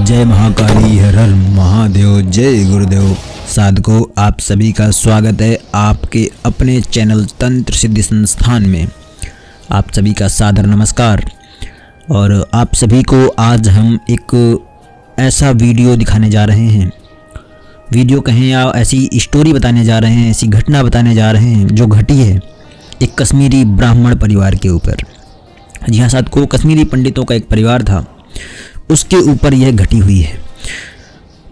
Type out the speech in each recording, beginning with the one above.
जय महाकाली, हर हर महादेव, जय गुरुदेव। साधकों, आप सभी का स्वागत है आपके अपने चैनल तंत्र सिद्धि संस्थान में। आप सभी का सादर नमस्कार। और आप सभी को आज हम एक ऐसा वीडियो दिखाने जा रहे हैं, वीडियो कहें या ऐसी स्टोरी बताने जा रहे हैं, ऐसी घटना बताने जा रहे हैं जो घटी है एक कश्मीरी ब्राह्मण परिवार के ऊपर। जी हाँ साधकों, कश्मीरी पंडितों का एक परिवार था, उसके ऊपर यह घटी हुई है।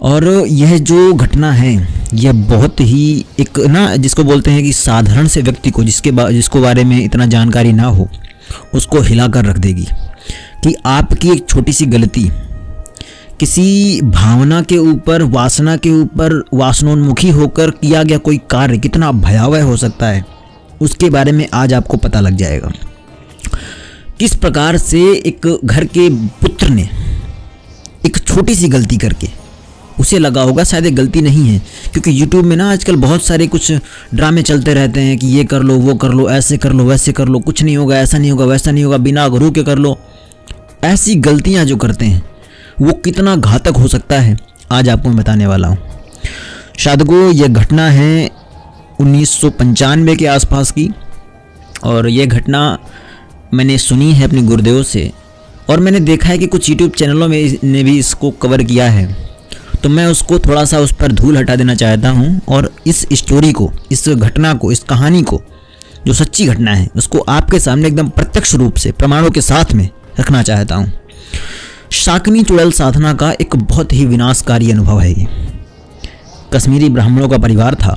और यह जो घटना है यह बहुत ही एक जिसको बोलते हैं कि साधारण से व्यक्ति को जिसको बारे में इतना जानकारी ना हो उसको हिला कर रख देगी। कि आपकी एक छोटी सी गलती किसी भावना के ऊपर, वासना के ऊपर, वासनोन्मुखी होकर किया गया कोई कार्य कितना भयावह हो सकता है, उसके बारे में आज आपको पता लग जाएगा। किस प्रकार से एक घर के पुत्र ने एक छोटी सी गलती करके, उसे लगा होगा शायद ये गलती नहीं है, क्योंकि YouTube में आजकल बहुत सारे कुछ ड्रामे चलते रहते हैं कि ये कर लो, वो कर लो, ऐसे कर लो, वैसे कर लो, कुछ नहीं होगा, ऐसा नहीं होगा, वैसा नहीं होगा, बिना गुरु के कर लो। ऐसी गलतियां जो करते हैं वो कितना घातक हो सकता है, आज आपको मैं बताने वाला हूँ। साधकों, यह घटना है 1995 के आसपास की, और यह घटना मैंने सुनी है अपने गुरुदेव से, और मैंने देखा है कि कुछ YouTube चैनलों में ने भी इसको कवर किया है। तो मैं उसको थोड़ा सा उस पर धूल हटा देना चाहता हूँ, और इस स्टोरी को, इस घटना को, इस कहानी को, जो सच्ची घटना है, उसको आपके सामने एकदम प्रत्यक्ष रूप से प्रमाणों के साथ में रखना चाहता हूँ। शाकनी चुड़ैल साधना का एक बहुत ही विनाशकारी अनुभव है ये। कश्मीरी ब्राह्मणों का परिवार था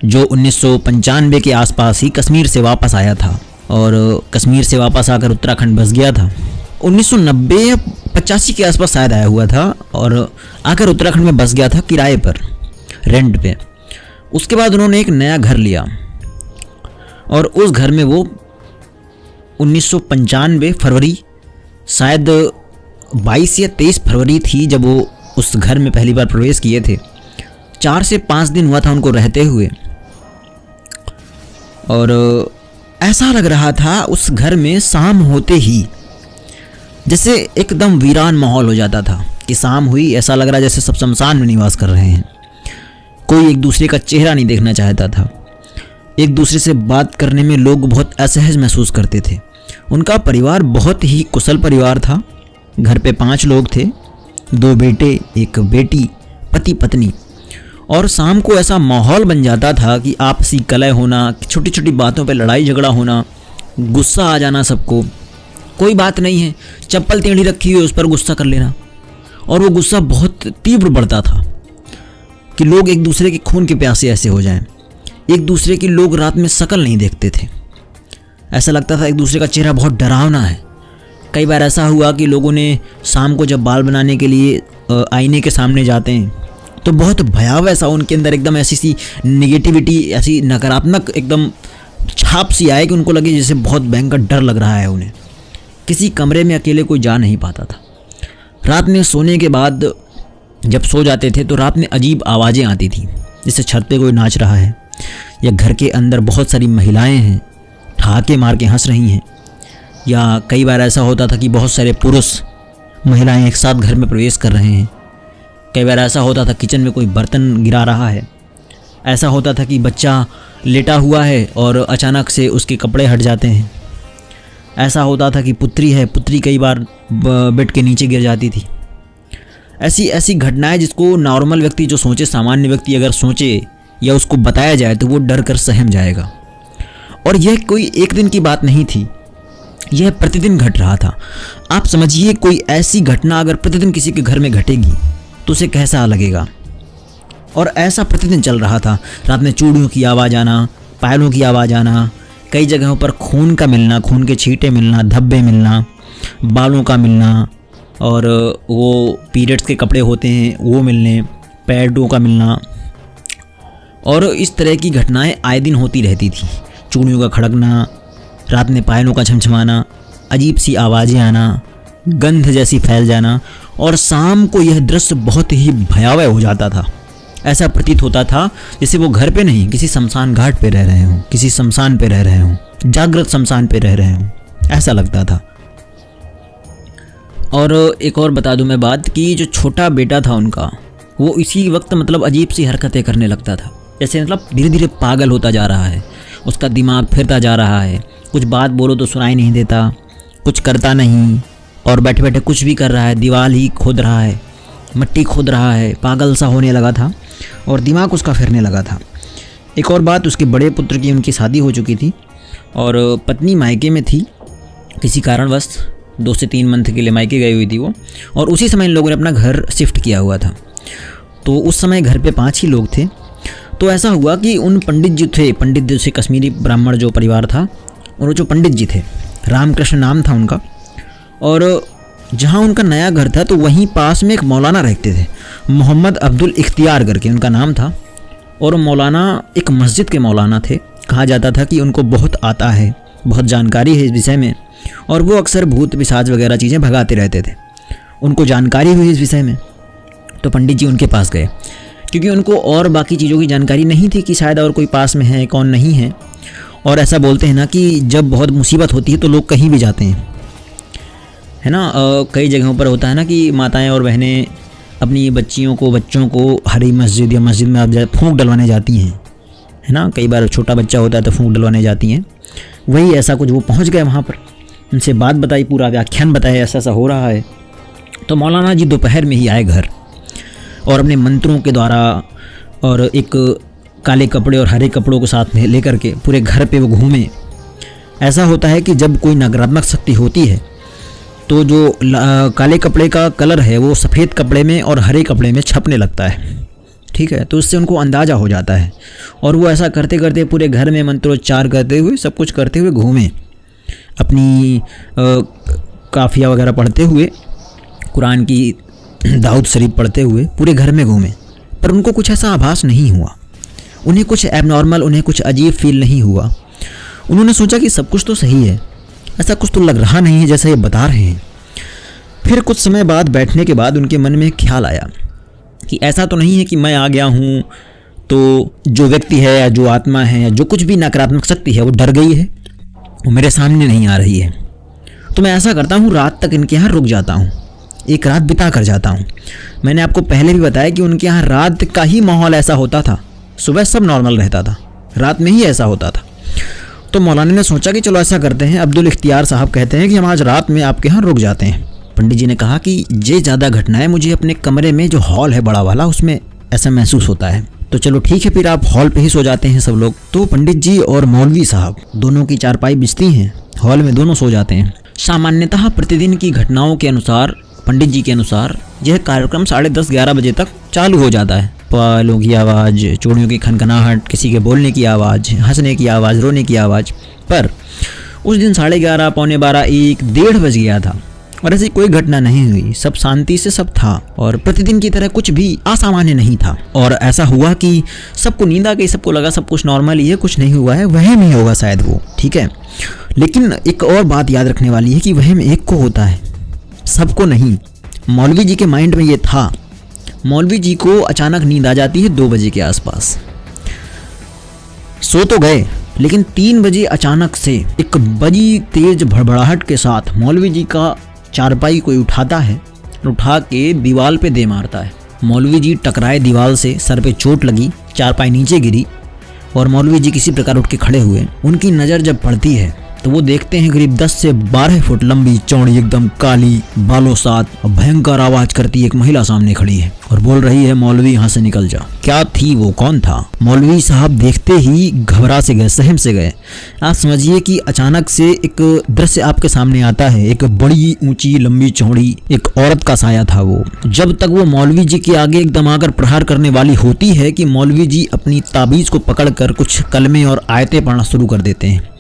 जो 1995 के आसपास ही कश्मीर से वापस आया था, और कश्मीर से वापस आकर उत्तराखंड बस गया था। 1990 या 85 के आसपास शायद आया हुआ था, और आकर उत्तराखंड में बस गया था किराए पर, रेंट पे। उसके बाद उन्होंने एक नया घर लिया, और उस घर में वो 1995 फरवरी, शायद 22 या 23 फरवरी थी जब वो उस घर में पहली बार प्रवेश किए थे। 4 से 5 दिन हुआ था उनको रहते हुए, और ऐसा लग रहा था उस घर में शाम होते ही जैसे एकदम वीरान माहौल हो जाता था। कि शाम हुई, ऐसा लग रहा जैसे सब शमशान में निवास कर रहे हैं। कोई एक दूसरे का चेहरा नहीं देखना चाहता था। एक दूसरे से बात करने में लोग बहुत असहज महसूस करते थे। उनका परिवार बहुत ही कुशल परिवार था। घर पे 5 लोग थे, 2 बेटे, 1 बेटी, पति पत्नी। और शाम को ऐसा माहौल बन जाता था कि आपसी कलह होना, छोटी छोटी बातों पे लड़ाई झगड़ा होना, गुस्सा आ जाना सबको। कोई बात नहीं है, चप्पल टेढ़ी रखी हुई उस पर गुस्सा कर लेना, और वो गुस्सा बहुत तीव्र बढ़ता था कि लोग एक दूसरे के खून के प्यासे ऐसे हो जाएं। एक दूसरे की लोग रात में शक्ल नहीं देखते थे, ऐसा लगता था एक दूसरे का चेहरा बहुत डरावना है। कई बार ऐसा हुआ कि लोगों ने शाम को जब बाल बनाने के लिए आईने के सामने जाते हैं तो बहुत भयावह सा उनके अंदर एकदम ऐसी सी निगेटिविटी, ऐसी नकारात्मक एकदम छाप सी आए कि उनको लगे जैसे बहुत भयंकर डर लग रहा है उन्हें। किसी कमरे में अकेले कोई जा नहीं पाता था। रात में सोने के बाद जब सो जाते थे तो रात में अजीब आवाज़ें आती थी, जैसे छत पे कोई नाच रहा है, या घर के अंदर बहुत सारी महिलाएं हैं ठहाके मार के हंस रही हैं, या कई बार ऐसा होता था कि बहुत सारे पुरुष महिलाएं एक साथ घर में प्रवेश कर रहे हैं। कई बार ऐसा होता था किचन में कोई बर्तन गिरा रहा है। ऐसा होता था कि बच्चा लेटा हुआ है और अचानक से उसके कपड़े हट जाते हैं। ऐसा होता था कि पुत्री है, पुत्री कई बार बेड के नीचे गिर जाती थी। ऐसी ऐसी घटनाएं जिसको नॉर्मल व्यक्ति जो सोचे, सामान्य व्यक्ति अगर सोचे या उसको बताया जाए तो वो डर कर सहम जाएगा। और यह कोई एक दिन की बात नहीं थी, यह प्रतिदिन घट रहा था। आप समझिए, कोई ऐसी घटना अगर प्रतिदिन किसी के घर में घटेगी तो उसे कैसा लगेगा। और ऐसा प्रतिदिन चल रहा था। रात में चूड़ियों की आवाज़ आना, पायलों की आवाज़ आना, कई जगहों पर खून का मिलना, खून के छींटे मिलना, धब्बे मिलना, बालों का मिलना, और वो पीरियड्स के कपड़े होते हैं वो मिलने, पैडों का मिलना, और इस तरह की घटनाएं आए दिन होती रहती थी। चूड़ियों का खड़कना, रात में पायलों का छमछमाना, अजीब सी आवाज़ें आना, गंध जैसी फैल जाना, और शाम को यह दृश्य बहुत ही भयावह हो जाता था। ऐसा प्रतीत होता था जैसे वो घर पे नहीं किसी शमशान घाट पे रह रहे हों, किसी शमशान पे रह रहे हों, जागृत शमशान पे रह रहे हों, ऐसा लगता था। और एक और बता दूं मैं बात कि जो छोटा बेटा था उनका, वो इसी वक्त मतलब अजीब सी हरकतें करने लगता था, जैसे मतलब धीरे धीरे पागल होता जा रहा है, उसका दिमाग फिरता जा रहा है, कुछ बात बोलो तो सुनाई नहीं देता, कुछ करता नहीं और बैठे बैठे कुछ भी कर रहा है, दीवार ही खोद रहा है, मिट्टी खोद रहा है, पागल सा होने लगा था और दिमाग उसका फिरने लगा था। एक और बात, उसके बड़े पुत्र की उनकी शादी हो चुकी थी और पत्नी मायके में थी, किसी कारणवश 2 से 3 मंथ के लिए मायके गई हुई थी वो, और उसी समय इन लोगों ने अपना घर शिफ्ट किया हुआ था। तो उस समय घर पे 5 ही लोग थे। तो ऐसा हुआ कि उन पंडित जी थे, पंडित जैसे कश्मीरी ब्राह्मण जो परिवार था, और वो जो पंडित जी थे, रामकृष्ण नाम था उनका, और जहाँ उनका नया घर था तो वहीं पास में एक मौलाना रहते थे, मोहम्मद अब्दुल इख्तियार करके उनका नाम था। और मौलाना एक मस्जिद के मौलाना थे, कहा जाता था कि उनको बहुत आता है, बहुत जानकारी है इस विषय में, और वो अक्सर भूत पिशाच वगैरह चीज़ें भगाते रहते थे। उनको जानकारी हुई इस विषय में, तो पंडित जी उनके पास गए, क्योंकि उनको और बाकी चीज़ों की जानकारी नहीं थी कि शायद और कोई पास में है, कौन नहीं है। और ऐसा बोलते हैं ना कि जब बहुत मुसीबत होती है तो लोग कहीं भी जाते हैं, है ना। कई जगहों पर होता है ना कि माताएं और बहनें अपनी बच्चों को हरी मस्जिद या मस्जिद में आप फूंक डलवाने जाती हैं, है ना। कई बार छोटा बच्चा होता है तो फूंक डलवाने जाती हैं, वही ऐसा कुछ वो पहुंच गए वहाँ पर, उनसे बात बताई, पूरा व्याख्यान बताया, ऐसा ऐसा हो रहा है। तो मौलाना जी दोपहर में ही आए घर, और अपने मंत्रों के द्वारा और एक काले कपड़े और हरे कपड़ों को साथ में लेकर के पूरे घर पे वो घूमे। ऐसा होता है कि जब कोई नकारात्मक शक्ति होती है तो जो काले कपड़े का कलर है वो सफ़ेद कपड़े में और हरे कपड़े में छपने लगता है, ठीक है। तो उससे उनको अंदाज़ा हो जाता है, और वो ऐसा करते करते पूरे घर में मंत्रोच्चार करते हुए, सब कुछ करते हुए घूमे, अपनी काफिया वगैरह पढ़ते हुए, कुरान की दाऊद शरीफ पढ़ते हुए पूरे घर में घूमे। पर उनको कुछ ऐसा आभास नहीं हुआ, उन्हें कुछ एबनॉर्मल, उन्हें कुछ अजीब फील नहीं हुआ। उन्होंने सोचा कि सब कुछ तो सही है, ऐसा कुछ तो लग रहा नहीं है जैसा ये बता रहे हैं। फिर कुछ समय बाद बैठने के बाद उनके मन में एक ख्याल आया कि ऐसा तो नहीं है कि मैं आ गया हूँ तो जो व्यक्ति है या जो आत्मा है या जो कुछ भी नकारात्मक शक्ति है वो डर गई है, वो मेरे सामने नहीं आ रही है। तो मैं ऐसा करता हूँ, रात तक इनके यहाँ रुक जाता हूँ, एक रात बिता कर जाता हूँ। मैंने आपको पहले भी बताया कि उनके यहाँ रात का ही माहौल ऐसा होता था, सुबह सब नॉर्मल रहता था, रात में ही ऐसा होता था। तो मौलाना ने सोचा कि चलो ऐसा करते हैं, अब्दुल इख्तियार साहब कहते हैं कि हम आज रात में आपके यहाँ रुक जाते हैं। पंडित जी ने कहा कि ये ज़्यादा घटना है, मुझे अपने कमरे में जो हॉल है बड़ा वाला, उसमें ऐसा महसूस होता है। तो चलो ठीक है, फिर आप हॉल पे ही सो जाते हैं सब लोग। तो पंडित जी और मौलवी साहब दोनों की चारपाई बिछती हैं, हॉल में दोनों सो जाते हैं। सामान्यतः प्रतिदिन की घटनाओं के अनुसार, पंडित जी के अनुसार, यह कार्यक्रम 10:30-11 बजे तक चालू हो जाता है। पालों की आवाज़, चूड़ियों की खनखनाहट, किसी के बोलने की आवाज़, हंसने की आवाज़, रोने की आवाज़। पर उस दिन 11:30, 11:45, 1, 1:30 बज गया था और ऐसी कोई घटना नहीं हुई, सब शांति से सब था और प्रतिदिन की तरह कुछ भी असामान्य नहीं था। और ऐसा हुआ कि सबको नींद आ गई, सबको लगा सब कुछ नॉर्मल ही है, कुछ नहीं हुआ है, वहम ही होगा शायद वो, ठीक है। लेकिन एक और बात याद रखने वाली है कि वहम एक को होता है, सबको नहीं। मौलवी जी के माइंड में ये था। मौलवी जी को अचानक नींद आ जाती है 2 बजे के आसपास। सो तो गए, लेकिन 3 बजे अचानक से एक बड़ी तेज भड़बड़ाहट के साथ मौलवी जी का चारपाई कोई उठाता है, उठा के दीवार पे दे मारता है। मौलवी जी टकराए दीवार से, सर पे चोट लगी, चारपाई नीचे गिरी और मौलवी जी किसी प्रकार उठ के खड़े हुए। उनकी नज़र जब पड़ती है तो वो देखते हैं करीब 10 से 12 फुट लंबी, चौड़ी, एकदम काली, बालों साथ, भयंकर आवाज करती एक महिला सामने खड़ी है और बोल रही है, मौलवी यहाँ से निकल जा। क्या थी वो, कौन था? मौलवी साहब देखते ही घबरा से गए, सहम से गए। आप समझिए कि अचानक से एक दृश्य आपके सामने आता है, एक बड़ी ऊंची लंबी चौड़ी एक औरत का साया था वो। जब तक वो मौलवी जी के आगे एकदम आकर प्रहार करने वाली होती है कि मौलवी जी अपनी ताबीज को पकड़कर कुछ कलमे और आयतें पढ़ना शुरू कर देते हैं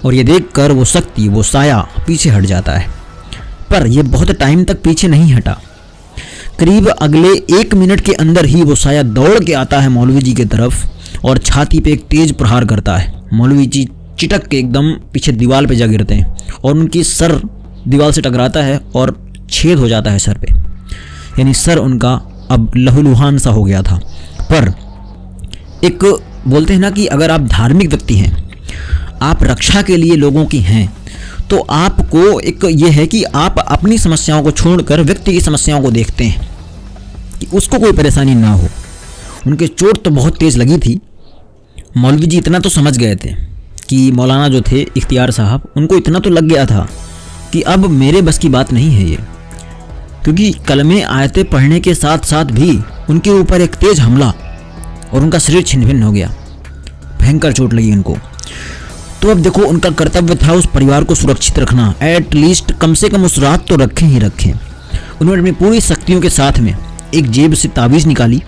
और ये देखकर वो शक्ति, वो साया पीछे हट जाता है। पर यह बहुत टाइम तक पीछे नहीं हटा। करीब अगले 1 मिनट के अंदर ही वो साया दौड़ के आता है मौलवी जी की तरफ और छाती पे एक तेज प्रहार करता है। मौलवी जी चिटक के एकदम पीछे दीवार पे जा गिरते हैं और उनकी सर दीवार से टकराता है और छेद हो जाता है सर पे, यानी सर उनका अब लहूलुहान सा हो गया था, पर एक बोलते हैं ना कि अगर आप धार्मिक व्यक्ति हैं, आप रक्षा के लिए लोगों की हैं, तो आपको एक ये है कि आप अपनी समस्याओं को छोड़कर व्यक्ति की समस्याओं को देखते हैं कि उसको कोई परेशानी ना हो। उनके चोट तो बहुत तेज़ लगी थी। मौलवी जी इतना तो समझ गए थे कि मौलाना जो थे इख्तियार साहब, उनको इतना तो लग गया था कि अब मेरे बस की बात नहीं है ये, क्योंकि कलमे आयतें पढ़ने के साथ साथ भी उनके ऊपर एक तेज़ हमला और उनका शरीर छिन्न भिन्न हो गया, भयंकर चोट लगी उनको। तो अब देखो, उनका कर्तव्य था उस परिवार को सुरक्षित रखना, एटलीस्ट कम से कम उस रात तो रखें ही रखें। उन्होंने अपनी पूरी शक्तियों के साथ में एक जेब से तावीज़ निकाली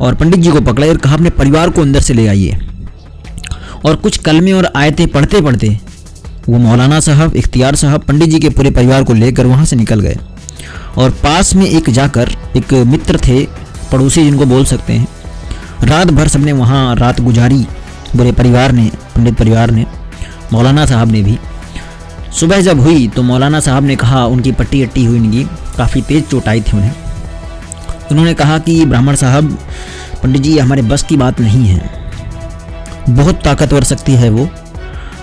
और पंडित जी को पकड़ा और कहा अपने परिवार को अंदर से ले आइए। और कुछ कलमे और आयतें पढ़ते पढ़ते वो मौलाना साहब, इख्तियार साहब, पंडित जी के पूरे परिवार को लेकर वहाँ से निकल गए। और पास में एक जाकर एक मित्र थे, पड़ोसी जिनको बोल सकते हैं, रात भर सबने वहाँ रात गुजारी, पूरे परिवार ने, पंडित परिवार ने, मौलाना साहब ने भी। सुबह जब हुई तो मौलाना साहब ने कहा, उनकी पट्टी अट्टी हुई, उनकी काफ़ी तेज़ चोट आई थी उन्हें। उन्होंने कहा कि ब्राह्मण साहब, पंडित जी हमारे बस की बात नहीं है, बहुत ताकतवर शक्ति है वो,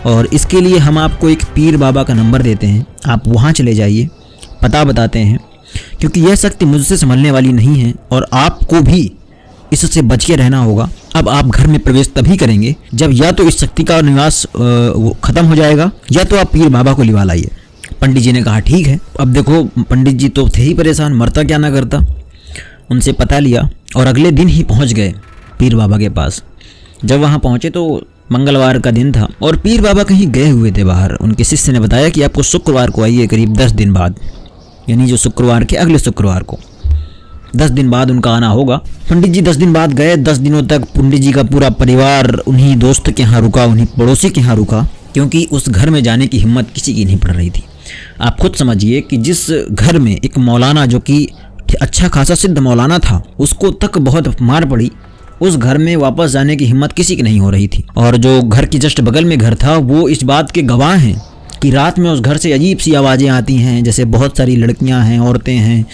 और इसके लिए हम आपको एक पीर बाबा का नंबर देते हैं, आप वहाँ चले जाइए, पता बताते हैं, क्योंकि यह शक्ति मुझसे संभलने वाली नहीं है और आपको भी इससे बच के रहना होगा। अब आप घर में प्रवेश तभी करेंगे जब या तो इस शक्ति का निवास ख़त्म हो जाएगा या तो आप पीर बाबा को लिवा लाइए। पंडित जी ने कहा ठीक है। अब देखो, पंडित जी तो थे ही परेशान, मरता क्या ना करता। उनसे पता लिया और अगले दिन ही पहुंच गए पीर बाबा के पास। जब वहां पहुंचे तो मंगलवार का दिन था और पीर बाबा कहीं गए हुए थे बाहर। उनके शिष्य ने बताया कि आपको शुक्रवार को आइए, करीब 10 दिन बाद, यानी जो शुक्रवार के अगले शुक्रवार को 10 दिन बाद उनका आना होगा। पंडित जी 10 दिन बाद गए। 10 दिनों तक पंडित जी का पूरा परिवार उन्हीं दोस्त के यहाँ रुका, उन्हीं पड़ोसी के यहाँ रुका, क्योंकि उस घर में जाने की हिम्मत किसी की नहीं पड़ रही थी। आप खुद समझिए कि जिस घर में एक मौलाना जो कि अच्छा खासा सिद्ध मौलाना था, उसको तक बहुत मार पड़ी, उस घर में वापस जाने की हिम्मत किसी की नहीं हो रही थी। और जो घर की जस्ट बगल में घर था, वो इस बात के गवाह हैं कि रात में उस घर से अजीब सी आवाज़ें आती हैं, जैसे बहुत सारी लड़कियां हैं, औरतें हैं,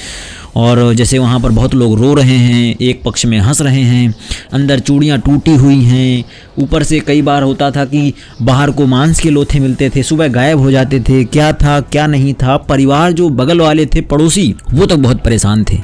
और जैसे वहाँ पर बहुत लोग रो रहे हैं, एक पक्ष में हंस रहे हैं, अंदर चूड़ियाँ टूटी हुई हैं। ऊपर से कई बार होता था कि बाहर को मांस के लोथे मिलते थे, सुबह गायब हो जाते थे, क्या था क्या नहीं था। परिवार जो बगल वाले थे, पड़ोसी, वो तो बहुत परेशान थे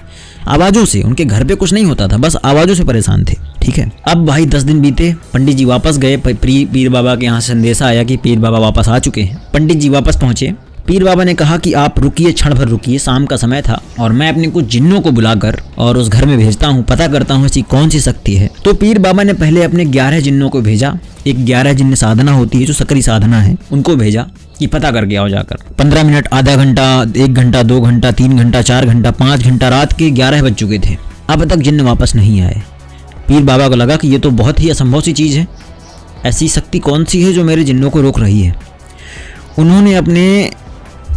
आवाज़ों से। उनके घर पे कुछ नहीं होता था, बस आवाज़ों से परेशान थे। ठीक है, अब भाई 10 दिन बीते, पंडित जी वापस गए। पीर बाबा के यहाँ संदेशा आया कि पीर बाबा वापस आ चुके हैं। पंडित जी वापस पहुँचे। पीर बाबा ने कहा कि आप रुकिए, क्षण भर रुकिए, शाम का समय था और मैं अपने कुछ जिन्नों को बुलाकर और उस घर में भेजता हूँ, पता करता हूँ ऐसी कौन सी शक्ति है। तो पीर बाबा ने पहले अपने 11 जिन्नों को भेजा। एक 11 जिन्न साधना होती है, जो सकरी साधना है, उनको भेजा कि पता करके आओ जाकर। 15 मिनट, आधा घंटा, 1 घंटा, 2 घंटा, 3 घंटा, 4 घंटा, 5 घंटा, रात के 11 बज चुके थे, अब तक जिन्न वापस नहीं आए। पीर बाबा को लगा कि ये तो बहुत ही असंभव सी चीज़ है, ऐसी शक्ति कौन सी है जो मेरे जिन्नों को रोक रही है। उन्होंने अपने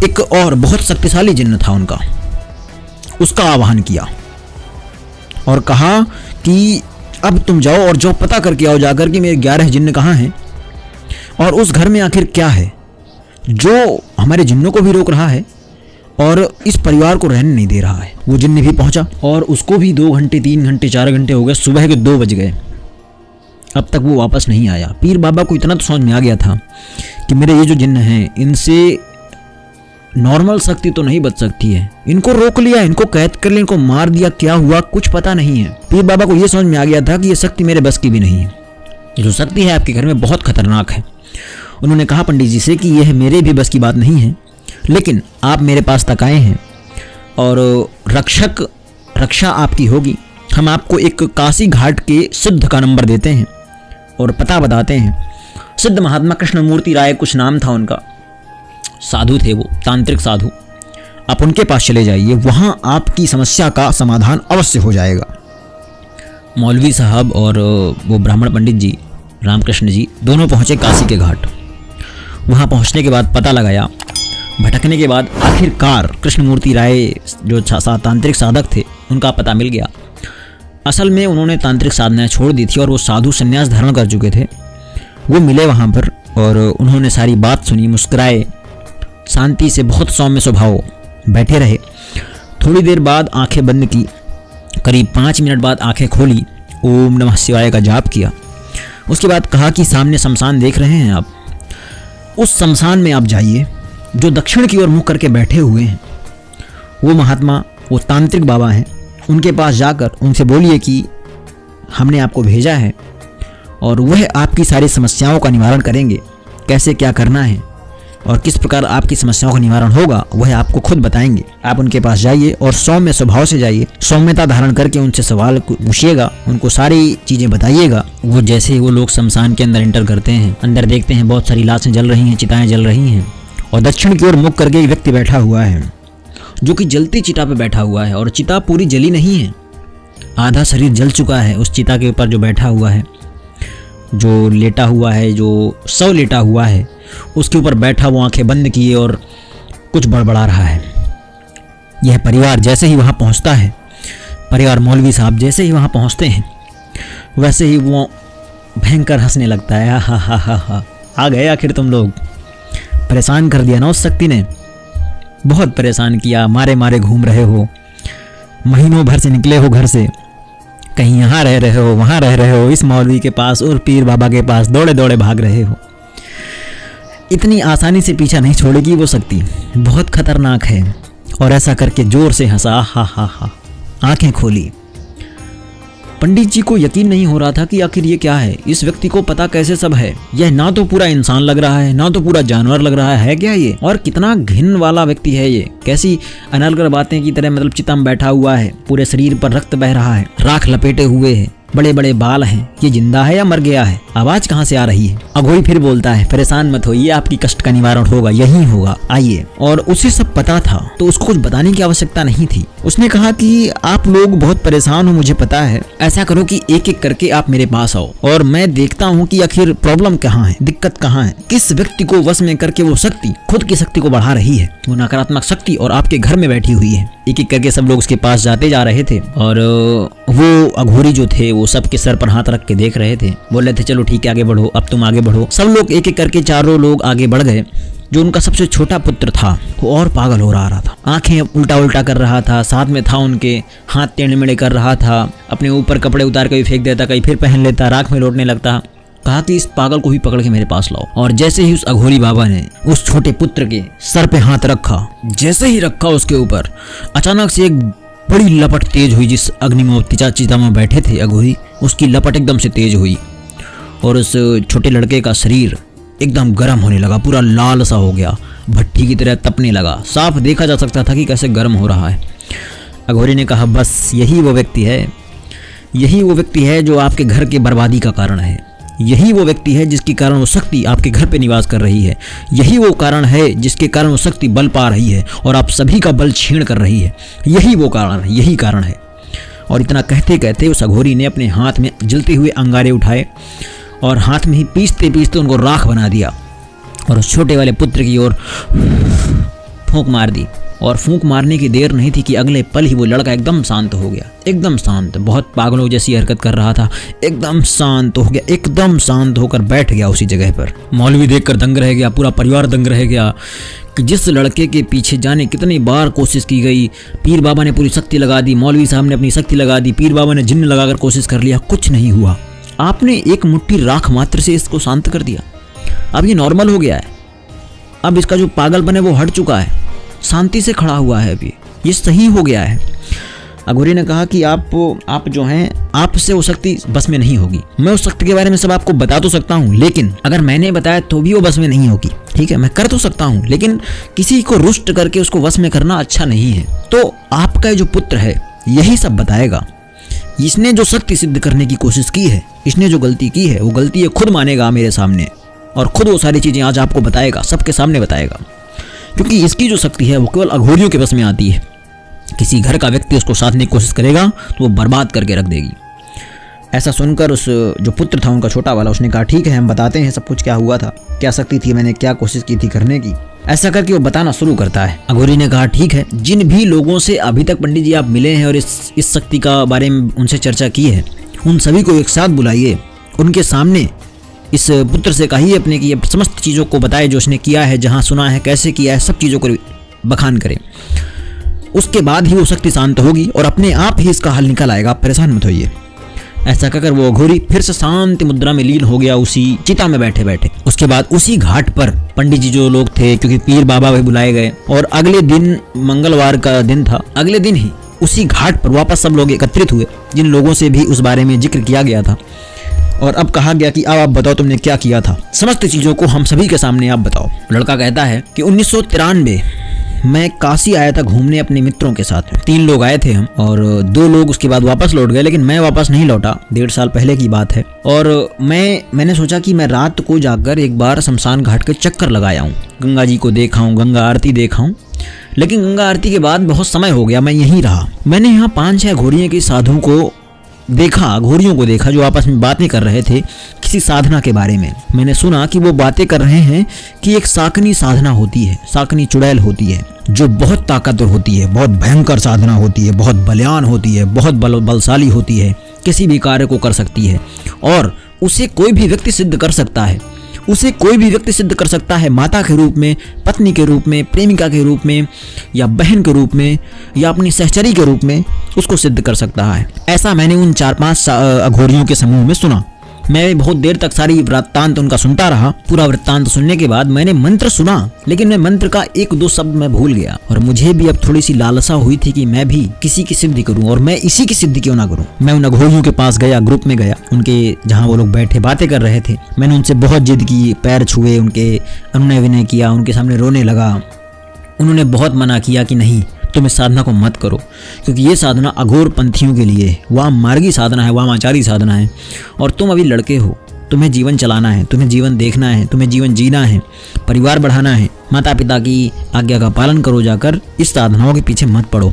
एक और बहुत शक्तिशाली जिन्न था उनका, उसका आह्वान किया और कहा कि अब तुम जाओ और जो पता करके आओ जाकर कि मेरे 11 जिन्न कहाँ हैं और उस घर में आखिर क्या है जो हमारे जिन्नों को भी रोक रहा है और इस परिवार को रहने नहीं दे रहा है। वो जिन्न भी पहुंचा और उसको भी 2 घंटे, 3 घंटे, 4 घंटे हो गए, सुबह के 2 बज गए, अब तक वो वापस नहीं आया। पीर बाबा को इतना तो समझ में आ गया था कि मेरे ये जो जिन्न हैं, इनसे नॉर्मल शक्ति तो नहीं बच सकती है। इनको रोक लिया, इनको कैद कर लिया, इनको मार दिया, क्या हुआ कुछ पता नहीं है। पीर बाबा को यह समझ में आ गया था कि यह शक्ति मेरे बस की भी नहीं है, ये जो शक्ति है आपके घर में बहुत खतरनाक है। उन्होंने कहा पंडित जी से कि यह मेरे भी बस की बात नहीं है, लेकिन आप मेरे पास तक आए हैं और रक्षा आपकी होगी। हम आपको एक काशी घाट के सिद्ध का नंबर देते हैं और पता बताते हैं। सिद्ध महात्मा कृष्णमूर्ति राय कुछ नाम था उनका, साधु थे वो, तांत्रिक साधु। आप उनके पास चले जाइए, वहाँ आपकी समस्या का समाधान अवश्य हो जाएगा। मौलवी साहब और वो ब्राह्मण पंडित जी, रामकृष्ण जी, दोनों पहुँचे काशी के घाट। वहाँ पहुँचने के बाद पता लगाया, भटकने के बाद आखिरकार कृष्णमूर्ति राय जो तांत्रिक साधक थे, उनका पता मिल गया। असल में उन्होंने तांत्रिक साधनाएँ छोड़ दी थी और वो साधु संन्यास धारण कर चुके थे। वो मिले वहाँ पर और उन्होंने सारी बात सुनी, मुस्कुराए, शांति से, बहुत सौम्य स्वभाव, बैठे रहे। थोड़ी देर बाद आंखें बंद की, करीब 5 मिनट बाद आंखें खोली। ओम नमः शिवाय का जाप किया। उसके बाद कहा कि सामने शमशान देख रहे हैं आप, उस शमशान में आप जाइए जो दक्षिण की ओर मुख करके बैठे हुए हैं। वो महात्मा, वो तांत्रिक बाबा हैं, उनके पास जाकर उनसे बोलिए कि हमने आपको भेजा है और वह आपकी सारी समस्याओं का निवारण करेंगे। कैसे क्या करना है और किस प्रकार आपकी समस्याओं का निवारण होगा वह आपको खुद बताएंगे। आप उनके पास जाइए और सौम्य स्वभाव से जाइए, सौम्यता धारण करके उनसे सवाल पूछिएगा, उनको सारी चीज़ें बताइएगा। वो जैसे ही वो लोग शमशान के अंदर एंटर करते हैं, अंदर देखते हैं बहुत सारी लाशें जल रही हैं, चिताएं जल रही हैं और दक्षिण की ओर मुख करके एक व्यक्ति बैठा हुआ है जो कि जलती चिता पे बैठा हुआ है। और चिता पूरी जली नहीं है, आधा शरीर जल चुका है। उस चिता के ऊपर जो बैठा हुआ है, जो लेटा हुआ है, जो शव लेटा हुआ है, उसके ऊपर बैठा वो आंखें बंद किए और कुछ बड़बड़ा रहा है। यह परिवार जैसे ही वहाँ पहुँचता है, परिवार मौलवी साहब जैसे ही वहाँ पहुँचते हैं, वैसे ही वो भयंकर हंसने लगता है। हा हा हा हा, आ गए आखिर तुम लोग। परेशान कर दिया ना उस शक्ति ने, बहुत परेशान किया, मारे मारे घूम रहे हो, महीनों भर से निकले हो घर से, कहीं यहाँ रह रहे हो, वहाँ रह रहे हो, इस मौलवी के पास और पीर बाबा के पास दौड़े दौड़े भाग रहे हो। इतनी आसानी से पीछा नहीं छोड़ेगी वो शक्ति, बहुत खतरनाक है। और ऐसा करके जोर से हंसा, हा हा हा, आंखें खोली। पंडित जी को यकीन नहीं हो रहा था कि आखिर ये क्या है, इस व्यक्ति को पता कैसे सब है। यह ना तो पूरा इंसान लग रहा है, ना तो पूरा जानवर लग रहा है क्या ये, और कितना घिन वाला व्यक्ति है ये। कैसी अनलगर बातें की तरह, मतलब चिता में बैठा हुआ है, पूरे शरीर पर रक्त बह रहा है, राख लपेटे हुए है, बड़े बड़े बाल हैं। ये जिंदा है या मर गया है? आवाज कहाँ से आ रही है? अघोरी फिर बोलता है, परेशान मत होइए, आपकी कष्ट का निवारण होगा, यही होगा, आइए। और उसे सब पता था तो उसको कुछ बताने की आवश्यकता नहीं थी। उसने कहा कि आप लोग बहुत परेशान हो, मुझे पता है। ऐसा करो कि एक एक करके आप मेरे पास आओ और मैं देखता हूँ कि आखिर प्रॉब्लम कहाँ है, दिक्कत कहाँ है, किस व्यक्ति को वश में करके वो शक्ति खुद की शक्ति को बढ़ा रही है, वो नकारात्मक शक्ति और आपके घर में बैठी हुई है। एक एक करके सब लोग उसके पास जाते जा रहे थे और वो अघोरी जो थे वो सबके सर पर हाथ रख के देख रहे थे, बोल रहे थे चलो ठीक है आगे बढ़ो, अब तुम आगे बढ़ो। सब लोग एक एक करके चारों लोग आगे बढ़ गए। जो उनका सबसे छोटा पुत्र था वो और पागल हो रहा था, आंखें उल्टा उल्टा कर रहा था, साथ में था उनके हाथ टेढ़े मेढ़े कर रहा था, अपने ऊपर कपड़े उतार के फेंक देता, कहीं फिर पहन लेता, राख में लौटने लगता। कहा कि इस पागल को भी पकड़ के मेरे पास लाओ। और जैसे ही उस अघोरी बाबा ने उस छोटे पुत्र के सर पे हाथ रखा, जैसे ही रखा उसके ऊपर, अचानक से एक बड़ी लपट तेज हुई। जिस अग्निमोती चिता में बैठे थे अघोरी, उसकी लपट एकदम से तेज हुई और उस छोटे लड़के का शरीर एकदम गर्म होने लगा, पूरा लाल सा हो गया, भट्टी की तरह तपने लगा। साफ देखा जा सकता था कि कैसे गर्म हो रहा है। अघोरी ने कहा, बस यही वो व्यक्ति है, यही वो व्यक्ति है जो आपके घर के बर्बादी का कारण है, यही वो व्यक्ति है जिसके कारण वो शक्ति आपके घर पे निवास कर रही है, यही वो कारण है जिसके कारण वो शक्ति बल पा रही है और आप सभी का बल छीन कर रही है, यही वो कारण है, यही कारण है। और इतना कहते कहते उस अघोरी ने अपने हाथ में जलते हुए अंगारे उठाए और हाथ में ही पीसते पीसते उनको राख बना दिया और उस छोटे वाले पुत्र की ओर फूंक मार दी। और फूंक मारने की देर नहीं थी कि अगले पल ही वो लड़का एकदम शांत हो गया, एकदम शांत, बहुत पागलों जैसी हरकत कर रहा था, एकदम शांत हो गया, एकदम शांत होकर बैठ गया उसी जगह पर। मौलवी देखकर दंग रह गया, पूरा परिवार दंग रह गया कि जिस लड़के के पीछे जाने कितनी बार कोशिश की गई, पीर बाबा ने पूरी शक्ति लगा दी, मौलवी साहब ने अपनी शक्ति लगा दी, पीर बाबा ने जिन्न लगाकर कोशिश कर लिया, कुछ नहीं हुआ। आपने एक मुट्ठी राख मात्र से इसको शांत कर दिया। अब ये नॉर्मल हो गया है, अब इसका जो पागलपन है वो हट चुका है, शांति से खड़ा हुआ है, अभी ये सही हो गया है। अघोरी ने कहा कि आप जो हैं, आपसे वो शक्ति बस में नहीं होगी। मैं उस शक्ति के बारे में सब आपको बता तो सकता हूँ, लेकिन अगर मैंने बताया तो भी वो बस में नहीं होगी। ठीक है, मैं कर तो सकता हूँ, लेकिन किसी को रुष्ट करके उसको वश में करना अच्छा नहीं है। तो आपका जो पुत्र है यही सब बताएगा। इसने जो शक्ति सिद्ध करने की कोशिश की है, इसने जो गलती की है, वो गलती ये खुद मानेगा मेरे सामने और खुद वो सारी चीजें आज आपको बताएगा, सबके सामने बताएगा। क्योंकि इसकी जो शक्ति है वो केवल अघोरियों के बस में आती है। किसी घर का व्यक्ति उसको साधने की कोशिश करेगा तो वो बर्बाद करके रख देगी। ऐसा सुनकर उस जो पुत्र था उनका छोटा वाला, उसने कहा ठीक है हम बताते हैं सब कुछ क्या हुआ था, क्या शक्ति थी, मैंने क्या कोशिश की थी करने की। ऐसा करके वो बताना शुरू करता है। अघोरी ने कहा ठीक है, जिन भी लोगों से अभी तक पंडित जी आप मिले हैं और इस शक्ति का बारे में उनसे चर्चा की है, उन सभी को एक साथ बुलाइए, उनके सामने इस पुत्र से कहिए अपने की समस्त चीज़ों को बताए जो उसने किया है, जहाँ सुना है, कैसे किया है, सब चीज़ों को बखान करें। उसके बाद ही वो शक्ति शांत होगी और अपने आप ही इसका हल निकल आएगा, आप परेशान मत होइए। ऐसा कहकर वो अघोरी फिर से शांति मुद्रा में लीन हो गया उसी चिता में बैठे बैठे। उसके बाद उसी घाट पर पंडित जी जो लोग थे, क्योंकि पीर बाबा भी बुलाए गए, और अगले दिन मंगलवार का दिन था, अगले दिन ही उसी घाट पर वापस सब लोग एकत्रित हुए जिन लोगों से भी उस बारे में जिक्र किया गया था। और अब कहा गया कि अब आप बताओ तुमने क्या किया था, समस्त चीजों को हम सभी के सामने आप बताओ। लड़का कहता है कि 1993 मैं काशी आया था घूमने अपने मित्रों के साथ। 3 लोग आए थे हम, और 2 लोग उसके बाद वापस लौट गए, लेकिन मैं वापस नहीं लौटा। 1.5 साल पहले की बात है। और मैंने सोचा कि मैं रात को जाकर एक बार शमशान घाट के चक्कर लगाया हूँ, गंगा जी को देखा हूँ, गंगा आरती देखा हूँ। लेकिन गंगा आरती के बाद बहुत समय हो गया, मैं यहीं रहा। मैंने यहाँ 5-6 घोड़ियों के साधुओं को देखा, घोड़ियों को देखा जो आपस में बातें कर रहे थे किसी साधना के बारे में। मैंने सुना कि वो बातें कर रहे हैं कि एक साकनी साधना होती है, साकनी चुड़ैल होती है, जो बहुत ताकतवर होती है, बहुत भयंकर साधना होती है, बहुत बलवान होती है, बहुत बलशाली होती है, किसी भी कार्य को कर सकती है और उसे कोई भी व्यक्ति सिद्ध कर सकता है। उसे कोई भी व्यक्ति सिद्ध कर सकता है, माता के रूप में, पत्नी के रूप में, प्रेमिका के रूप में, या बहन के रूप में, या अपनी सहचरी के रूप में उसको सिद्ध कर सकता है। ऐसा मैंने उन 4-5 अघोरियों के समूह में सुना। मैं बहुत देर तक सारी वृत्तांत उनका सुनता रहा। पूरा वृत्तांत सुनने के बाद मैंने मंत्र सुना, लेकिन मैं मंत्र का 1-2 शब्द मैं भूल गया। और मुझे भी अब थोड़ी सी लालसा हुई थी कि मैं भी किसी की सिद्धि करूं, और मैं इसी की सिद्धि क्यों ना करूं। मैं उन अघोरियों के पास गया, ग्रुप में गया, उनके जहाँ वो लोग बैठे बातें कर रहे थे। मैंने उनसे बहुत जिद की, पैर छुए, उनके अनुनय विनय किया, उनके सामने रोने लगा। उन्होंने बहुत मना किया कि नहीं, तुम इस साधना को मत करो, क्योंकि ये साधना अघोर पंथियों के लिए, वाम मार्गी साधना है, वामाचारी साधना है, और तुम अभी लड़के हो, तुम्हें जीवन चलाना है, तुम्हें जीवन देखना है, तुम्हें जीवन जीना है, परिवार बढ़ाना है, माता पिता की आज्ञा का पालन करो, जाकर इस साधनाओं के पीछे मत पड़ो।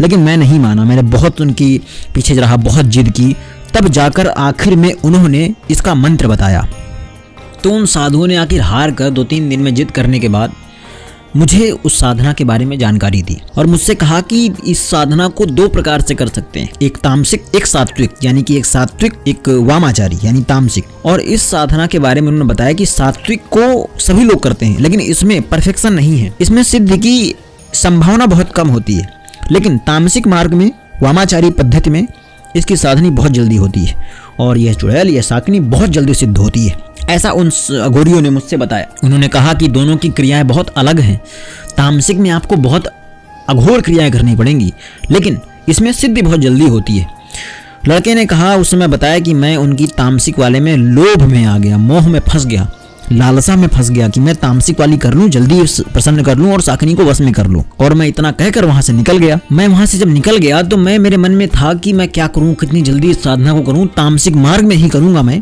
लेकिन मैं नहीं माना, मैंने बहुत उनकी पीछे रहा, बहुत जिद की। तब जाकर आखिर में उन्होंने इसका मंत्र बताया। तो उन साधुओं ने आखिर हार कर 2-3 दिन में जिद करने के बाद मुझे उस साधना के बारे में जानकारी दी और मुझसे कहा कि इस साधना को 2 प्रकार से कर सकते हैं, एक तामसिक, एक सात्विक, यानी कि एक सात्विक, एक वामाचारी यानी तामसिक। और इस साधना के बारे में उन्होंने बताया कि सात्विक को सभी लोग करते हैं, लेकिन इसमें परफेक्शन नहीं है, इसमें सिद्धि की संभावना बहुत कम होती है। लेकिन तामसिक मार्ग में, वामाचारी पद्धति में इसकी साधनी बहुत जल्दी होती है, और यह चुड़ैल, यह साकनी बहुत जल्दी सिद्ध होती है। ऐसा उन अघोरियों ने मुझसे बताया। उन्होंने कहा कि दोनों की क्रियाएं बहुत अलग हैं। तामसिक में आपको बहुत अघोर क्रियाएं करनी पड़ेंगी, लेकिन इसमें सिद्धि बहुत जल्दी होती है। लड़के ने कहा, उस समय बताया कि मैं उनकी तामसिक वाले में लोभ में आ गया, मोह में फंस गया, लालसा में फंस गया कि मैं तामसिक वाली कर लूं, जल्दी प्रसन्न कर लूं और साकनी को वश में कर लूं। और मैं इतना कहकर वहां से निकल गया। मैं वहां से जब निकल गया तो मेरे मन में था कि मैं क्या करूं, कितनी जल्दी इस साधना को करूं, तामसिक मार्ग में ही करूंगा मैं।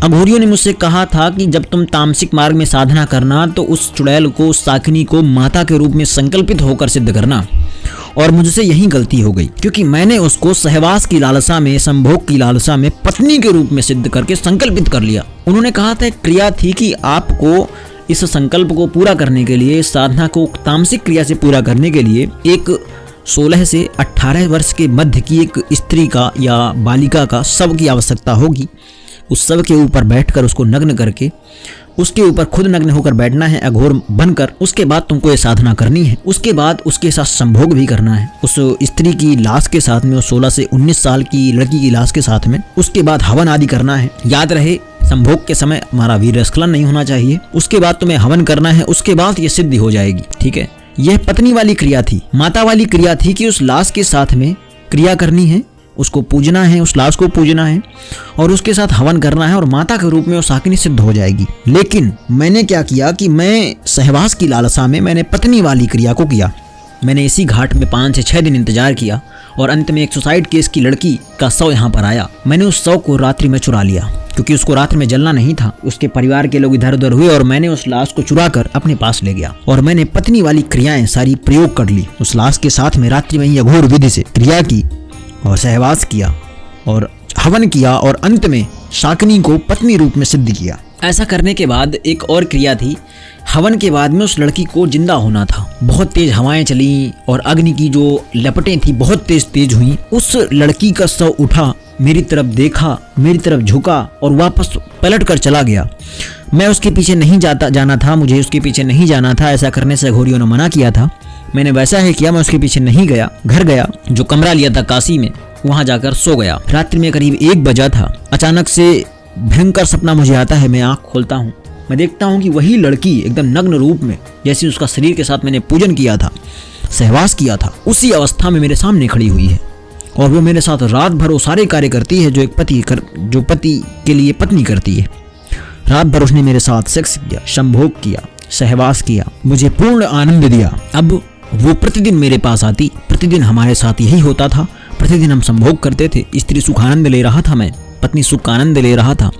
अघोरियों ने मुझसे कहा था कि जब तुम तामसिक मार्ग में साधना करना तो उस चुड़ैल को, उस साकनी को माता के रूप में संकल्पित होकर सिद्ध करना। और मुझसे यही गलती हो गई, क्योंकि मैंने उसको सहवास की लालसा में, संभोग की लालसा में पत्नी के रूप में सिद्ध करके संकल्पित कर लिया। उन्होंने कहा था एक क्रिया थी कि आपको इस संकल्प को पूरा करने के लिए, साधना को तामसिक क्रिया से पूरा करने के लिए, एक 16 से 18 वर्ष के मध्य की एक स्त्री का या बालिका का शव की आवश्यकता होगी। उस शव के ऊपर बैठकर उसको नग्न करके, उसके ऊपर खुद नग्न होकर बैठना है अघोर बनकर। उसके बाद तुमको ये साधना करनी है। उसके बाद उसके साथ संभोग भी करना है, उस स्त्री की लाश के साथ में, उस 16 से 19 साल की लड़की की लाश के साथ में। उसके बाद हवन आदि करना है। याद रहे, संभोग के समय हमारा वीर्यस्खलन नहीं होना चाहिए। उसके बाद तुम्हें हवन करना है, उसके बाद ये सिद्धि हो जाएगी। ठीक है, यह पत्नी वाली क्रिया थी। माता वाली क्रिया थी कि उस लाश के साथ में क्रिया करनी है, उसको पूजना है, उस लाश को पूजना है और उसके साथ हवन करना है, और माता के रूप में वो साकिनी सिद्ध हो जाएगी। लेकिन मैंने क्या किया कि मैं सहवास की लालसा में मैंने पत्नी वाली क्रिया को किया। मैंने इसी घाट में 5 से 6 दिन इंतजार किया और अंत में एक सुसाइड केस की लड़की का शव यहाँ पर आया। मैंने उस शव को रात्रि में चुरा लिया, क्योंकि उसको रात्रि में जलना नहीं था। उसके परिवार के लोग इधर उधर हुए और मैंने उस लाश को चुरा कर अपने पास ले गया और मैंने पत्नी वाली क्रियाएं सारी प्रयोग कर ली। उस लाश के साथ में रात्रि में ही अघोर विधि से क्रिया की और सहवास किया और हवन किया और अंत में शाकिनी को पत्नी रूप में सिद्ध किया। ऐसा करने के बाद एक और क्रिया थी। हवन के बाद में उस लड़की को जिंदा होना था। बहुत तेज हवाएं चली और अग्नि की जो लपटें थी बहुत तेज हुई। उस लड़की का शव उठा, मेरी तरफ देखा, मेरी तरफ झुका और वापस पलट कर चला गया। मैं उसके पीछे नहीं जाना था, मुझे उसके पीछे नहीं जाना था। ऐसा करने से अघोरियों ने मना किया था। मैंने वैसा ही किया, मैं उसके पीछे नहीं गया। घर गया, जो कमरा लिया था काशी में, वहां जाकर सो गया। रात्रि में करीब 1 बजा था। अचानक से भयंकर सपना मुझे आता है। मैं आंख खोलता हूँ, मैं देखता हूँ कि वही लड़की एकदम नग्न रूप में, जैसे उसका शरीर के साथ मैंने पूजन किया था, सहवास किया था, उसी अवस्था में मेरे सामने खड़ी हुई है। और वो मेरे साथ रात भर वो सारे कार्य करती है जो पति के लिए पत्नी करती है। रात भर उसने मेरे साथ सेक्स किया, संभोग किया, सहवास किया, मुझे पूर्ण आनंद दिया। अब वो प्रतिदिन मेरे पास आती, प्रतिदिन हमारे साथ यही होता था, प्रतिदिन हम संभोग करते थे। स्त्री सुख आनंद ले रहा था, मैं पत्नी सुख का आनंद ले रहा था।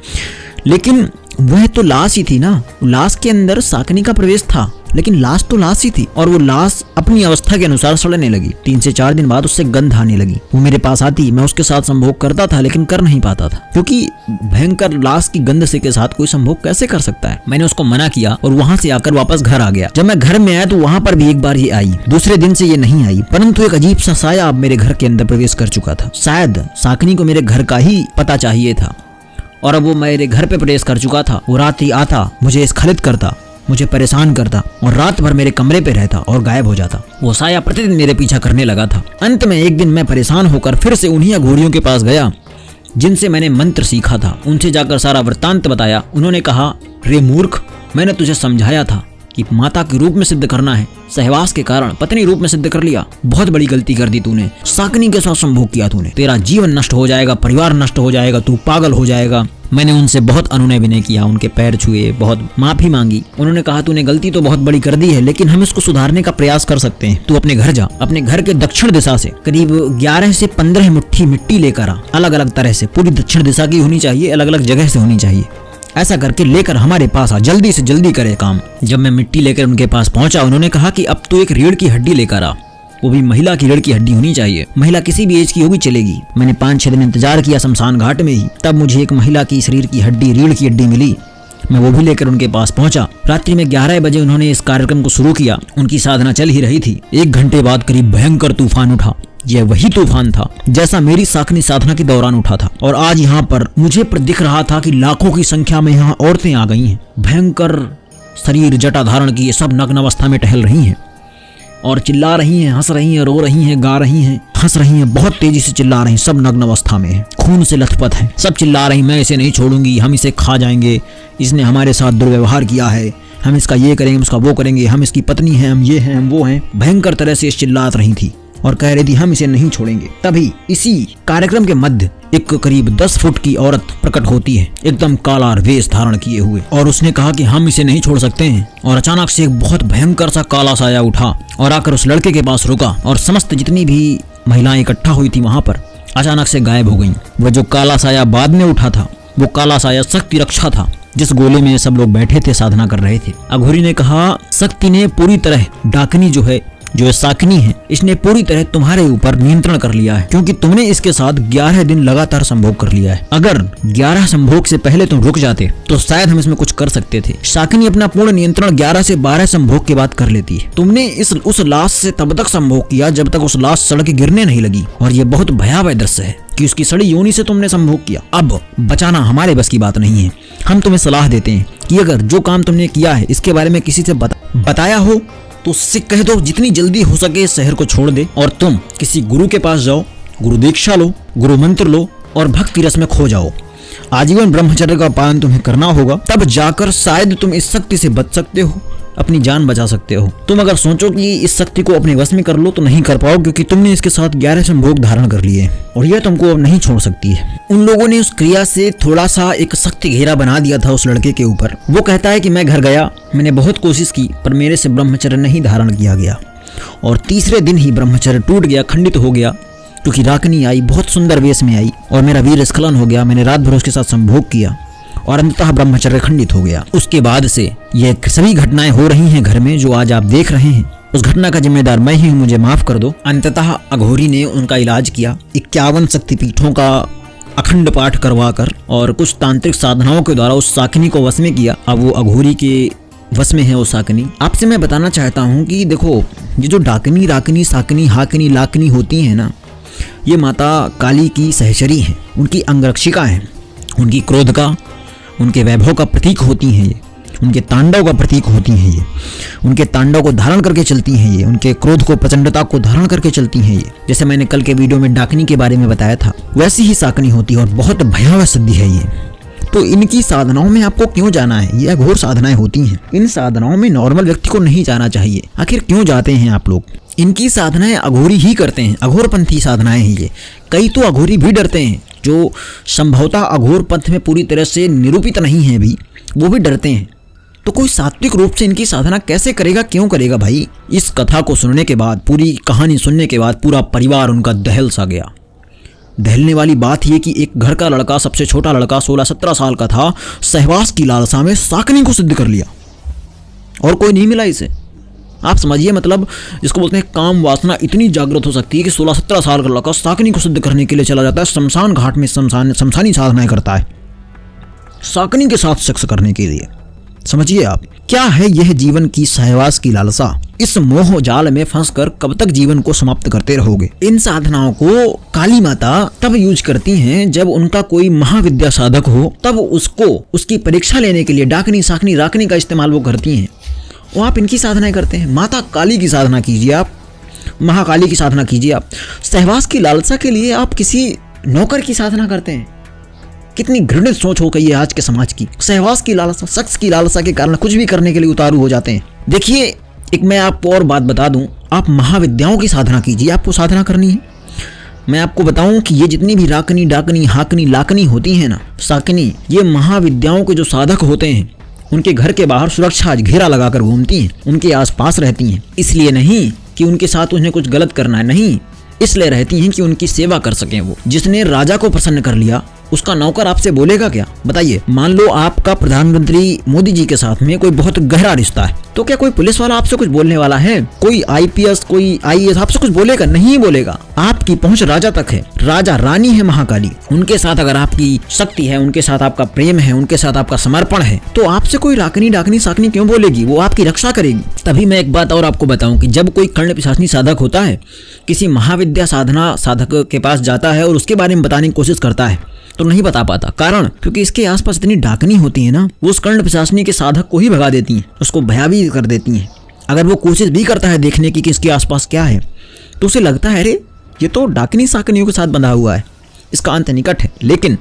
लेकिन वह तो लाश ही थी ना, लाश के अंदर साकनी का प्रवेश था, लेकिन लाश तो लाश ही थी। और वो लाश अपनी अवस्था के अनुसार सड़ने लगी। 3 से 4 दिन बाद उससे गंध आने लगी। वो मेरे पास आती, मैं उसके साथ संभोग करता था, लेकिन कर नहीं पाता था, क्योंकि भयंकर लाश की गंध से के साथ कोई संभोग कैसे कर सकता है। मैंने उसको मना किया और वहां से आकर वापस घर आ गया। जब मैं घर में आया तो वहां पर भी एक बार ये आई। दूसरे दिन से ये नहीं आई, परंतु एक अजीब सा साया अब मेरे घर के अंदर प्रवेश कर चुका था। शायद साकनी को मेरे घर का ही पता चाहिए था, और अब वो मेरे घर पे प्रवेश कर चुका था। वो रात ही आता, मुझे स्खलित करता, मुझे परेशान करता, और रात भर मेरे कमरे पे रहता और गायब हो जाता। वो साया प्रतिदिन मेरे पीछा करने लगा था। अंत में एक दिन मैं परेशान होकर फिर से उन्हीं अघोरियों के पास गया जिनसे मैंने मंत्र सीखा था। उनसे जाकर सारा वृत्तांत बताया। उन्होंने कहा, रे मूर्ख, मैंने तुझे समझाया था कि माता के रूप में सिद्ध करना है, सहवास के कारण पत्नी रूप में सिद्ध कर लिया, बहुत बड़ी गलती कर दी तूने, साकनी के साथ संभोग किया तूने, तेरा जीवन नष्ट हो जाएगा, परिवार नष्ट हो जाएगा, तू पागल हो जाएगा। मैंने उनसे बहुत अनुनय विनय किया, उनके पैर छुए, बहुत माफी मांगी। उन्होंने कहा, तूने गलती तो बहुत बड़ी कर दी है, लेकिन हम इसको सुधारने का प्रयास कर सकते हैं। तू अपने घर जा, अपने घर के दक्षिण दिशा से करीब 11 से 15 मुट्ठी मिट्टी लेकर आ, अलग अलग तरह से, पूरी दक्षिण दिशा की होनी चाहिए, अलग अलग जगह से होनी चाहिए। ऐसा करके लेकर हमारे पास आ, जल्दी से जल्दी करे काम। जब मैं मिट्टी लेकर उनके पास पहुंचा, उन्होंने कहा कि अब तू एक रीढ़ की हड्डी लेकर आ, वो भी महिला की रीढ़ की हड्डी होनी चाहिए। महिला किसी भी एज की होगी चलेगी। मैंने 5-6 दिन इंतजार किया शमशान घाट में ही, तब मुझे एक महिला की शरीर की हड्डी, रीढ़ की हड्डी मिली। मैं वो भी लेकर उनके पास पहुंचा। रात्रि में 11 बजे उन्होंने इस कार्यक्रम को शुरू किया। उनकी साधना चल ही रही थी। 1 घंटे बाद करीब भयंकर तूफान उठा। यह वही तूफान था जैसा मेरी साकनी साधना के दौरान उठा था। और आज यहाँ पर मुझे दिख रहा था कि लाखों की संख्या में यहाँ औरतें आ गई हैं, भयंकर शरीर जटा धारण किए, सब नग्न अवस्था में टहल रही हैं और चिल्ला रही हैं, हंस रही हैं, रो रही हैं, गा रही हैं, हंस रही हैं, बहुत तेजी से चिल्ला रही हैं। सब नग्न अवस्था में है, खून से लथपथ है, सब चिल्ला रही, मैं इसे नहीं छोड़ूंगी, हम इसे खा जाएंगे, इसने हमारे साथ दुर्व्यवहार किया है, हम इसका ये करेंगे, हम इसका वो करेंगे, हम इसकी पत्नी हैं, हम ये हैं, हम वो हैं। भयंकर तरह से चिल्लात रही थी और कह रही थी हम इसे नहीं छोड़ेंगे। तभी इसी कार्यक्रम के मध्य एक करीब 10 फुट की औरत प्रकट होती है, एकदम काला वेश धारण किए हुए, और उसने कहा कि हम इसे नहीं छोड़ सकते हैं। और अचानक से एक बहुत भयंकर सा काला साया उठा और आकर उस लड़के के पास रुका, और समस्त जितनी भी महिलाएं इकट्ठा हुई थी वहां पर अचानक से गायब हो गईं। वह जो काला साया बाद में उठा था, वो काला साया शक्ति रक्षा था, जिस गोले में सब लोग बैठे थे, साधना कर रहे थे। अघोरी ने कहा, शक्ति ने पूरी तरह, डाकनी जो साकनी है, इसने पूरी तरह तुम्हारे ऊपर नियंत्रण कर लिया है, क्योंकि तुमने इसके साथ 11 दिन लगातार संभोग कर लिया है। अगर 11 संभोग से पहले तुम रुक जाते तो शायद हम इसमें कुछ कर सकते थे। साकनी अपना पूर्ण नियंत्रण 11 से 12 संभोग के बाद कर लेती है। तुमने उस लाश से तब तक संभोग किया जब तक उस लाश सड़ के गिरने नहीं लगी, और ये बहुत भयावह दृश्य है कि उसकी सड़ी योनि से तुमने संभोग किया। अब बचाना हमारे बस की बात नहीं है। हम तुम्हें सलाह देते हैं कि अगर जो काम तुमने किया है इसके बारे में किसी से बताया हो तो उससे कह दो जितनी जल्दी हो सके इस शहर को छोड़ दे, और तुम किसी गुरु के पास जाओ, गुरु दीक्षा लो, गुरु मंत्र लो और भक्ति रस में खो जाओ। आजीवन ब्रह्मचर्य का पालन तुम्हें करना होगा, तब जाकर शायद तुम इस शक्ति से बच सकते हो, अपनी जान बचा सकते हो। तुम अगर सोचो कि इस शक्ति को अपने वश में कर लो तो नहीं कर पाओ, क्योंकि तुमने इसके साथ 11 संभोग धारण कर लिए और यह तुमको अब नहीं छोड़ सकती है। उन लोगों ने उस क्रिया से थोड़ा सा एक शक्ति घेरा बना दिया था उस लड़के के ऊपर। वो कहता है कि मैं घर गया, मैंने बहुत कोशिश की, पर मेरे से ब्रह्मचर्य नहीं धारण किया गया, और तीसरे दिन ही ब्रह्मचर्य टूट गया, खंडित हो गया, क्योंकि राकनी आई, बहुत सुंदर वेश में आई, और मेरा वीर स्खलन हो गया। मैंने रात भर उसके साथ संभोग किया और अंततः ब्रह्मचर्य खंडित हो गया। उसके बाद से ये सभी घटनाएं हो रही हैं घर में जो आज आप देख रहे हैं। उस घटना का जिम्मेदार मैं ही हूँ, मुझे माफ कर दो। अंततः अघोरी ने उनका इलाज किया, 51 शक्तिपीठों का अखंड पाठ करवाकर और कुछ तांत्रिक साधनाओं के द्वारा उस साकनी को वश में किया। अब वो अघोरी के वश में है वो साकनी। आपसे मैं बताना चाहता हूँ कि देखो, ये जो डाकनी, राकनी, साकनी, हाकनी, लाकनी होती है ना, ये माता काली की सहचरी हैं, उनकी अंगरक्षिका हैं, उनकी क्रोध का, उनके वैभव का प्रतीक होती हैं ये। उनके तांडव का प्रतीक होती हैं ये, उनके तांडव को धारण करके चलती हैं ये, उनके क्रोध को, प्रचंडता को धारण करके चलती हैं ये। जैसे मैंने कल के वीडियो में डाकनी के बारे में बताया था, वैसी ही शाकनी होती है और बहुत भयावह सिद्धि है ये। तो इनकी साधनाओं में आपको क्यों जाना है? ये अघोर साधनाएं होती हैं। इन साधनाओं में नॉर्मल व्यक्ति को नहीं जाना चाहिए। आखिर क्यों जाते हैं आप लोग? इनकी साधनाएं अघोरी ही करते हैं, अघोरपंथी साधनाएं हैं ये। कई तो अघोरी भी डरते हैं, जो संभवतः अघोर पंथ में पूरी तरह से निरूपित नहीं है अभी, वो भी डरते हैं। तो कोई सात्विक रूप से इनकी साधना कैसे करेगा, क्यों करेगा भाई? इस कथा को सुनने के बाद, पूरी कहानी सुनने के बाद पूरा परिवार उनका दहल सा गया। दहलने वाली बात यह कि एक घर का लड़का, सबसे छोटा लड़का 16-17 साल का था, सहवास की लालसा में शाकनी को सिद्ध कर लिया और कोई नहीं मिला इसे। आप समझिए, मतलब जिसको बोलते हैं काम वासना इतनी जागृत हो सकती है कि 16-17 साल का लड़का शाकनी को सिद्ध करने के लिए चला जाता है, शमशान घाट में शमशानी साधनाएं करता है शाकनी के साथ सेक्स करने के लिए। समझिए आप, क्या है यह जीवन की सहवास की लालसा? इस मोह जाल में फंसकर कब तक जीवन को समाप्त करते रहोगे? इन साधनाओं को काली माता तब यूज करती हैं जब उनका कोई महाविद्या साधक हो, तब उसको उसकी परीक्षा लेने के लिए डाकनी, शाकनी, राकनी का इस्तेमाल वो करती हैं। वो आप इनकी साधनाएं करते हैं। माता काली की साधना कीजिए आप, महाकाली की साधना कीजिए आप। सहवास की लालसा के लिए आप किसी नौकर की साधना करते हैं। कितनी घृणित सोच हो गई है आज के समाज की। सहवास की लालसा, सेक्स की लालसा के कारण कुछ भी करने के लिए उतारू हो जाते हैं। देखिए, एक मैं आपको और बात बता दूं, आप महाविद्याओं की साधना कीजिए, आपको साधना करनी है। मैं आपको बताऊं कि ये जितनी भी राकनी, डाकनी, हाकनी, लाकनी होती है ना, शाकनी, ये महाविद्याओं के जो साधक होते हैं, उनके घर के बाहर सुरक्षा घेरा लगाकर घूमती हैं, उनके आसपास रहती हैं। इसलिए नहीं कि उनके साथ उन्हें कुछ गलत करना है, नहीं, इसलिए रहती हैं कि उनकी सेवा कर सकें वो। जिसने राजा को प्रसन्न कर लिया, उसका नौकर आपसे बोलेगा क्या? बताइए, मान लो आपका प्रधानमंत्री मोदी जी के साथ में कोई बहुत गहरा रिश्ता है, तो क्या कोई पुलिस वाला आपसे कुछ बोलने वाला है? कोई आईपीएस, कोई आईएएस आपसे कुछ बोलेगा? नहीं बोलेगा। आपकी पहुंच राजा तक है, राजा रानी है महाकाली, उनके साथ अगर आपकी शक्ति है, उनके साथ आपका प्रेम है, उनके साथ आपका समर्पण है, तो आपसे कोई राकनी, डाकनी, शाकनी क्यों बोलेगी? वो आपकी रक्षा करेगी। तभी मैं एक बात और आपको बताऊं कि जब कोई कर्ण पिशाचनी साधक होता है, किसी महाविद्या साधना साधक के पास जाता है और उसके बारे में बताने की कोशिश करता है, तो नहीं बता पाता। कारण, क्योंकि इसके आसपास इतनी डाकनी होती है ना, वो उस कर्ण पिशाचनी के साधक को ही भगा देती हैं, उसको भयभीत कर देती हैं। अगर वो कोशिश भी करता है देखने की कि इसके आसपास क्या है, तो उसे लगता है अरे ये तो डाकनी शाकनियों के साथ बंधा हुआ है, इसका अंत निकट है। लेकिन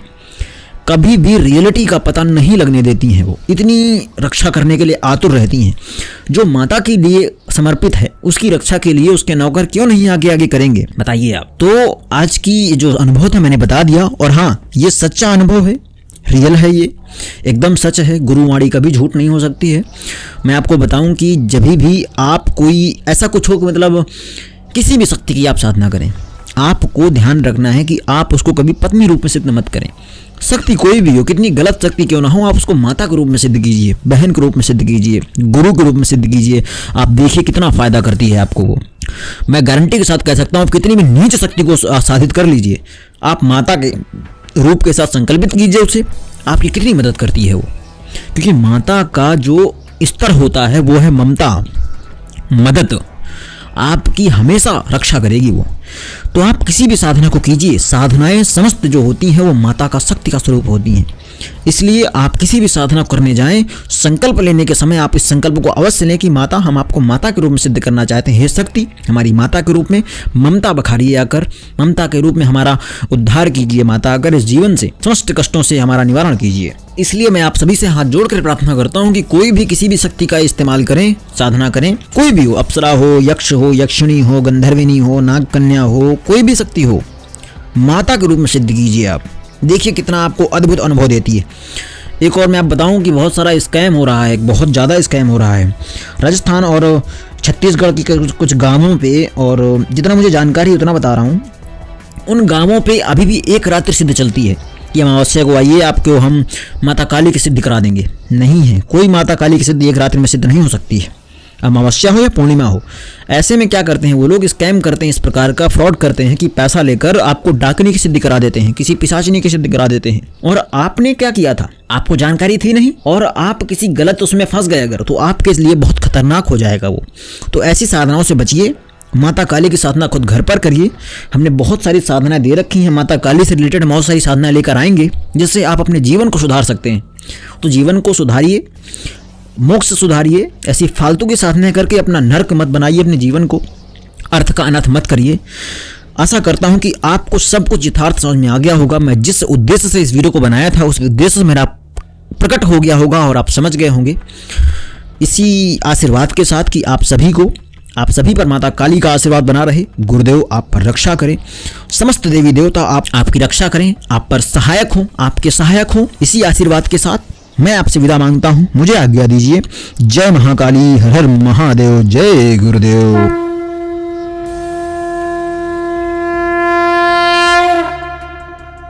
कभी भी रियलिटी का पता नहीं लगने देती हैं। वो इतनी रक्षा करने के लिए आतुर रहती हैं। जो माता के लिए समर्पित है, उसकी रक्षा के लिए उसके नौकर क्यों नहीं आगे आगे करेंगे? बताइए आप। तो आज की जो अनुभव था मैंने बता दिया, और हाँ, ये सच्चा अनुभव है, रियल है, ये एकदम सच है। गुरुवाणी कभी झूठ नहीं हो सकती है। मैं आपको बताऊं कि जब भी आप कोई ऐसा कुछ हो, मतलब किसी भी शक्ति की आप साधना करें, आपको ध्यान रखना है कि आप उसको कभी पत्नी रूप में सिद्ध मत करें। शक्ति कोई भी हो, कितनी गलत शक्ति क्यों ना हो, आप उसको माता के रूप में सिद्ध कीजिए, बहन के रूप में सिद्ध कीजिए, गुरु के रूप में सिद्ध कीजिए। आप देखिए कितना फायदा करती है आपको वो। मैं गारंटी के साथ कह सकता हूँ, आप कितनी भी नीच शक्ति को साधित कर लीजिए, आप माता के रूप के साथ संकल्पित कीजिए उसे, आपकी कितनी मदद करती है वो। क्योंकि माता का जो स्तर होता है वो है ममता, मदद, आपकी हमेशा रक्षा करेगी वो। तो आप किसी भी साधना को कीजिए, साधनाएं समस्त जो होती हैं वो माता का शक्ति का स्वरूप होती हैं। इसलिए आप किसी भी साधना करने जाएं, संकल्प लेने के समय आप इस संकल्प को अवश्य लें कि माता, हम आपको माता के रूप में सिद्ध करना चाहते हैं। हे शक्ति, हमारी माता के रूप में ममता बखारिए आकर, ममता के रूप में हमारा उद्धार कीजिए माता, आकर इस जीवन से, समस्त कष्टों से हमारा निवारण कीजिए। इसलिए मैं आप सभी से हाथ जोड़कर प्रार्थना करता हूँ कि कोई भी किसी भी शक्ति का इस्तेमाल करें, साधना करें, कोई भी हो, अप्सरा हो, यक्ष हो, यक्षिणी हो, गंधर्विनी हो, नाग कन्या हो, कोई भी शक्ति हो, माता के रूप में सिद्ध कीजिए आप। देखिए कितना आपको अद्भुत अनुभव देती है। एक और मैं आप बताऊं कि बहुत सारा स्कैम हो रहा है, बहुत ज़्यादा स्कैम हो रहा है राजस्थान और छत्तीसगढ़ की कुछ गांवों पे, और जितना मुझे जानकारी उतना बता रहा हूं। उन गांवों पे अभी भी एक रात्रि सिद्ध चलती है कि अमावस्या को आइए, आपको हम माता काली की सिद्धि करा देंगे। नहीं है, कोई माता काली की सिद्धि एक रात्रि में सिद्ध नहीं हो सकती है, अमावस्या हो या पूर्णिमा हो। ऐसे में क्या करते हैं वो लोग, स्कैम करते हैं, इस प्रकार का फ्रॉड करते हैं कि पैसा लेकर आपको डाकनी की सिद्धि करा देते हैं, किसी पिशाचिनी की सिद्धि करा देते हैं। और आपने क्या किया था, आपको जानकारी थी नहीं, और आप किसी गलत उसमें फंस गए अगर, तो आपके लिए बहुत खतरनाक हो जाएगा वो। तो ऐसी साधनाओं से बचिए, माता काली की साधना खुद घर पर करिए। हमने बहुत सारी साधनाएं दे रखी हैं, माता काली से रिलेटेड बहुत सारी साधनाएं लेकर आएंगे जिससे आप अपने जीवन को सुधार सकते हैं। तो जीवन को सुधारिए, मोक्ष सुधारिए, ऐसी फालतू की साधना करके अपना नर्क मत बनाइए अपने जीवन को, अर्थ का अनर्थ मत करिए। आशा करता हूं कि आपको सब कुछ यथार्थ समझ में आ गया होगा। मैं जिस उद्देश्य से इस वीडियो को बनाया था उस उद्देश्य मेरा प्रकट हो गया होगा और आप समझ गए होंगे। इसी आशीर्वाद के साथ कि आप सभी पर माता काली का आशीर्वाद बना रहे, गुरुदेव आप पर रक्षा करें, समस्त देवी देवता आपकी रक्षा करें, आप पर सहायक हों, आपके सहायक हों। इसी आशीर्वाद के साथ मैं आपसे विदा मांगता हूं। मुझे आज्ञा दीजिए। जय महाकाली, हर हर महादेव, जय गुरुदेव।